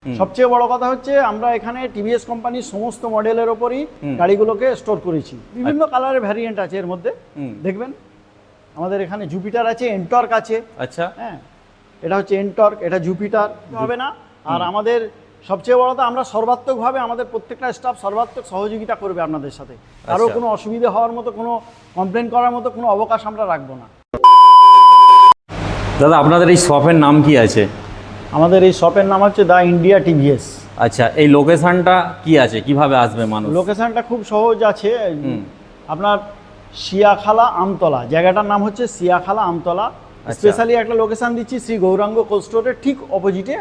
সবচেয়ে বড় কথা হচ্ছে আমরা এখানে টিভিএস কোম্পানির সমস্ত মডেলের ওপরই গাড়িগুলোকে স্টোর করেছি। বিভিন্ন কালারের ভ্যারিয়েন্ট আছে এর মধ্যে, দেখবেন আমাদের এখানে জুপিটার আছে, এনটর্ক আছে। আচ্ছা, হ্যাঁ, এটা হচ্ছে এনটর্ক, এটা জুপিটার হবে না। আর আমাদের সবচেয়ে বড় কথা, আমরা সর্বাত্মকভাবে আমাদের প্রত্যেকটা স্টাফ সর্বাত্মক সহযোগিতা করবে আপনাদের সাথে। কারো কোনো অসুবিধা হওয়ার মতো, কোনো কমপ্লেন করার মতো কোনো অবকাশ আমরা রাখবো না। দাদা আপনাদের এই শপের নাম কি আছে? আমাদের এই শপের নাম হচ্ছে দ্য ইন্ডিয়া টিভিএস। আচ্ছা, এই লোকেশনটা কি আছে, কিভাবে আসবে মানুষ? লোকেশনটা খুব সহজ আছে, আপনার শিয়াখালা আমতলা, জায়গাটার নাম হচ্ছে শিয়াখালা আমতলা। স্পেশালি একটা লোকেশন দিচ্ছি, শ্রী গৌরাঙ্গ কোল্ড স্টোরের ঠিক অপোজিটে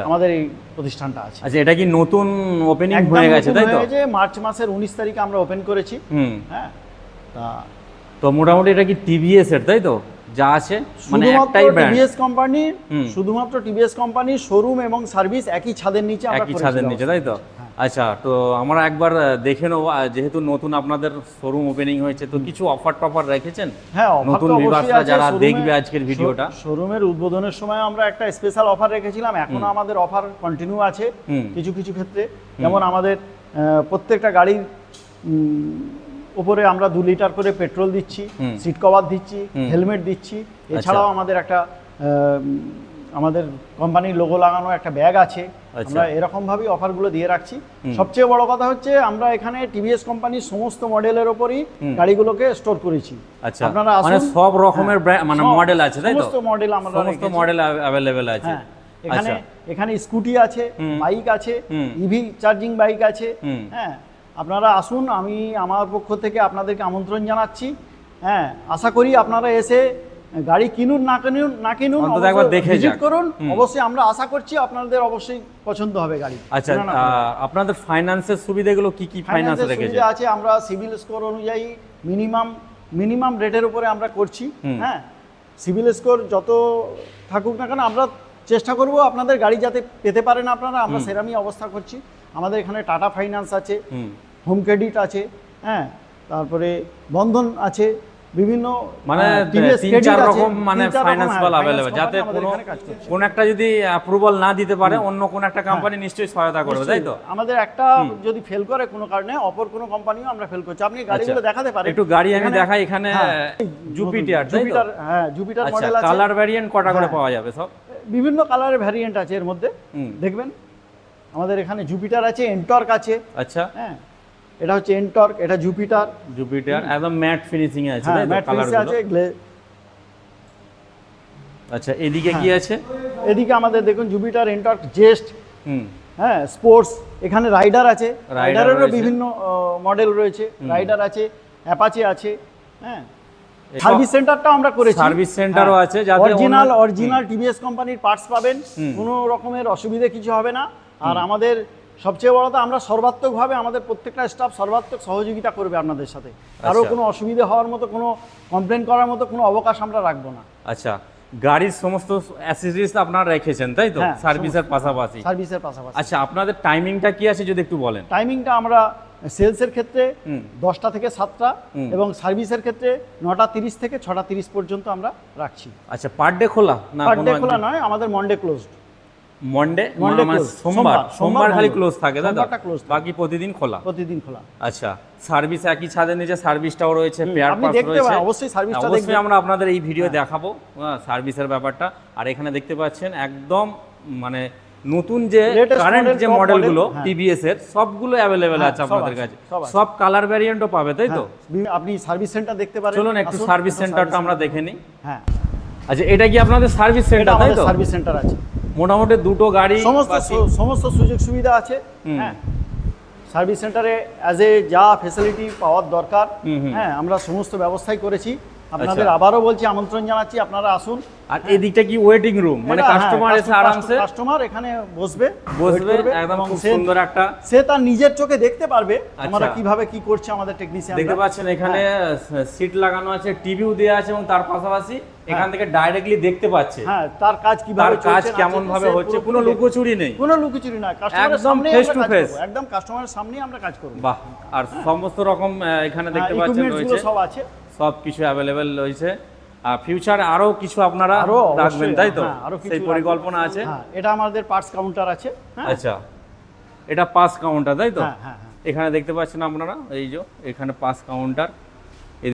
আমাদের এই প্রতিষ্ঠানটা আছে। আচ্ছা, এটা কি নতুন ওপেনিং হয়ে গেছে তাই তো? মার্চ মাসের 19 তারিখে আমরা ওপেন করেছি। হ্যাঁ, তো মোটামুটি এটা কি টিভিএস এর তাই তো যা আছে, মানে একটাই ব্র্যান্ড টিভিএস কোম্পানি, শুধুমাত্র টিভিএস কোম্পানি শোরুম এবং সার্ভিস একই ছাদের নিচে আমরা একই ছাদের নিচে তাই তো? আচ্ছা, তো আমরা একবার দেখে নেবো, যেহেতু নতুন আপনাদের শোরুম ওপেনিং হয়েছে, তো কিছু অফার টফার রেখেছেন? হ্যাঁ, নতুন ভিউয়ার্সরা যারা দেখবে আজকের ভিডিওটা, শোরুমের উদ্বোধনের সময় আমরা একটা স্পেশাল অফার রেখেছিলাম। এখনো আমাদের অফার কন্টিনিউ আছে কিছু কিছু ক্ষেত্রে। যেমন আমাদের প্রত্যেকটা গাড়ির উপরে আমরা 2 লিটার করে পেট্রোল দিচ্ছি, সিট কভার দিচ্ছি, হেলমেট দিচ্ছি। এছাড়াও আমাদের একটা আমাদের কোম্পানির লোগো লাগানো একটা ব্যাগ আছে। আমরা এরকম ভাবেই অফারগুলো দিয়ে রাখছি। সবচেয়ে বড় কথা হচ্ছে আমরা এখানে টিভিএস কোম্পানির সমস্ত মডেলের ওপরই গাড়িগুলোকে স্টোর করেছি। আচ্ছা, আপনারা মানে সব রকমের মানে মডেল আছে তাই তো? সমস্ত মডেল আমরা সমস্ত মডেল अवेलेबल আছে। এখানে স্কুটি আছে, বাইক আছে, ইভি চার্জিং বাইক আছে। হ্যাঁ, আপনারা আসুন, আমি আমার পক্ষ থেকে আপনাদেরকে আমন্ত্রণ জানাচ্ছি। হ্যাঁ, আশা করি আপনারা এসে গাড়ি কিনুন না কিনুন একবার দেখে ভিজিট করুন। অবশ্যই আমরা আশা করছি আপনাদের অবশ্যই পছন্দ হবে গাড়ি। আচ্ছা, আপনাদের ফাইন্যান্সের সুবিধাগুলো কি কি ফাইন্যান্স রেখেছে? সুবিধা আছে, আমরা সিভিল স্কোর অনুযায়ী মিনিমাম রেটের উপরে আমরা করছি। হ্যাঁ, সিভিল স্কোর যত থাকুক না কেন, আমরা চেষ্টা করব আপনাদের গাড়ি যাতে পেতে পারেন আপনারা, আমরা সেরামই অবস্থা করছি। আমাদের এখানে টাটা ফাইন্যান্স আছে, হোম ক্রেডিট আছে, হ্যাঁ, তারপরে বন্ধন আছে, বিভিন্ন মানে 3-4 রকম মানে ফাইন্যান্সিয়াল अवेलेबल, যাতে কোন একটা যদি অ্যাপ্রুভাল না দিতে পারে অন্য কোন একটা কোম্পানি নিশ্চয়ই সহায়তা করবে তাই তো? আমাদের একটা যদি ফেল করে কোনো কারণে, অপর কোনো কোম্পানিও আমরা ফেল করছি। আপনি গাড়িগুলো দেখাতে পারেন? একটু গাড়ি আমি দেখাই। এখানে জুপিটার, হ্যাঁ, জুপিটার মডেল আছে। কালার ভ্যারিয়েন্ট কটা করে পাওয়া যাবে? সব বিভিন্ন কালারের ভ্যারিয়েন্ট আছে এর মধ্যে, দেখবেন আমাদের এখানে জুপিটার আছে, এনটর্ক আছে। আচ্ছা, হ্যাঁ, এটা হচ্ছে এনটর্ক, এটা জুপিটার একদম ম্যাট ফিনিশিং এ আছে তাই তো? কালারগুলো আছে। আচ্ছা, এদিকে কি আছে? এদিকে আমাদের দেখুন জুপিটার, এনটর্ক, জেস্ট, হ্যাঁ, স্পোর্টস। এখানে রাইডার আছে, রাইডারেরও বিভিন্ন মডেল রয়েছে। রাইডার আছে, অ্যাপাচে আছে। হ্যাঁ, সার্ভিস সেন্টারটা আমরা করেছি, সার্ভিস সেন্টারও আছে, যাতে অরিজিনাল টিভিএস কোম্পানির পার্টস পাবেন, কোনো রকমের অসুবিধা কিছু হবে না। আর আমাদের সবচেয়ে বড় কথা, আমরা সর্বাত্মকভাবে আমাদের প্রত্যেকটা স্টাফ সর্বাত্মক সহযোগিতা করবে আপনাদের সাথে। কারো কোনো অসুবিধা হওয়ার মতো, কোনো কমপ্লেন করার মতো কোনো অবকাশ আমরা রাখবো না। আচ্ছা, গাড়ির সমস্ত অ্যাসেসরিজ আপনারা রেখেছেন তাই তো? সার্ভিসের পাশাপাশি। আচ্ছা, আপনাদের টাইমিংটা কি আছে যদি একটু বলেন? টাইমিংটা আমরা সেলসের ক্ষেত্রে 10টা থেকে 7টা এবং সার্ভিসের ক্ষেত্রে 9টা 30 থেকে 6টা 30 পর্যন্ত আমরা রাখছি। আচ্ছা, পার ডে খোলা না? পার ডে খোলা নয়, আমাদের মন্ডে ক্লোজড। মন্ডে মানে সোমবার খালি ক্লোজ থাকে দাদা, বাকি প্রতিদিন খোলা? প্রতিদিন খোলা। আচ্ছা, সার্ভিস একই ছাদের নিচে সার্ভিসটাও রয়েছে, পেয়ার পাস রয়েছে। অবশ্যই সার্ভিসটা দেখবেন, অবশ্যই আমরা আপনাদের এই ভিডিও দেখাবো সার্ভিসের ব্যাপারটা। আর এখানে দেখতে পাচ্ছেন একদম মানে নতুন যে কারেন্ট যে মডেলগুলো টিভিএস এর সবগুলো अवेलेबल আছে আপনাদের কাছে। সব কালার ভ্যারিয়েন্টও পাবে তাই তো? আপনি সার্ভিস সেন্টার দেখতে পারেন। চলুন একটু সার্ভিস সেন্টারটা আমরা দেখে নিই। হ্যাঁ, আচ্ছা, এটা কি আপনাদের সার্ভিস সেন্টার তাই তো? সার্ভিস সেন্টার আছে, মোটামুটি দুটো গাড়ি, সমস্ত সুযোগ সুবিধা আছে। হ্যাঁ, সার্ভিস সেন্টারে যা ফ্যাসিলিটি পাওয়ার দরকার, হ্যাঁ, আমরা সমস্ত ব্যবস্থাই করেছি। আপনাদের আবারও বলছি, আমন্ত্রণ জানাচ্ছি, আপনারা আসুন। আর এদিকটা কি ওয়েটিং রুম, মানে কাস্টমার এসে আরামসে কাস্টমার এখানে বসবে একদম খুব সুন্দর একটা, সে তার নিজের চোখে দেখতে পারবে আমরা কিভাবে কি করছে। আমাদের টেকনিশিয়ান দেখতে পাচ্ছেন এখানে সিট লাগানো আছে, টিভিও দেওয়া আছে এবং তার পাশাপাশি এখান থেকে ডাইরেক্টলি দেখতে পাচ্ছে হ্যাঁ তার কাজ কিভাবে চলছে, কাজ কেমন ভাবে হচ্ছে। কোনো লুকোচুরি নেই, কোনো লুকোচুরি না, কাস্টমারের সামনে ফেস টু ফেস, একদম কাস্টমারের সামনেই আমরা কাজ করব। বাহ, আর সমস্ত রকম এখানে দেখতে পাচ্ছেন রয়েছে, সব আছে, সব কিছু अवेलेबल রয়েছে। আর ফিউচারে আরো কিছু আপনারা রাখবেন তাই তো? সেই পরিকল্পনা আছে। হ্যাঁ, এটা আমাদের পার্টস কাউন্টার আছে। আচ্ছা, এটা পাস কাউন্টার তাই তো? হ্যাঁ হ্যাঁ। এখানে দেখতে পাচ্ছেন আপনারা, এই যে এখানে পাস কাউন্টার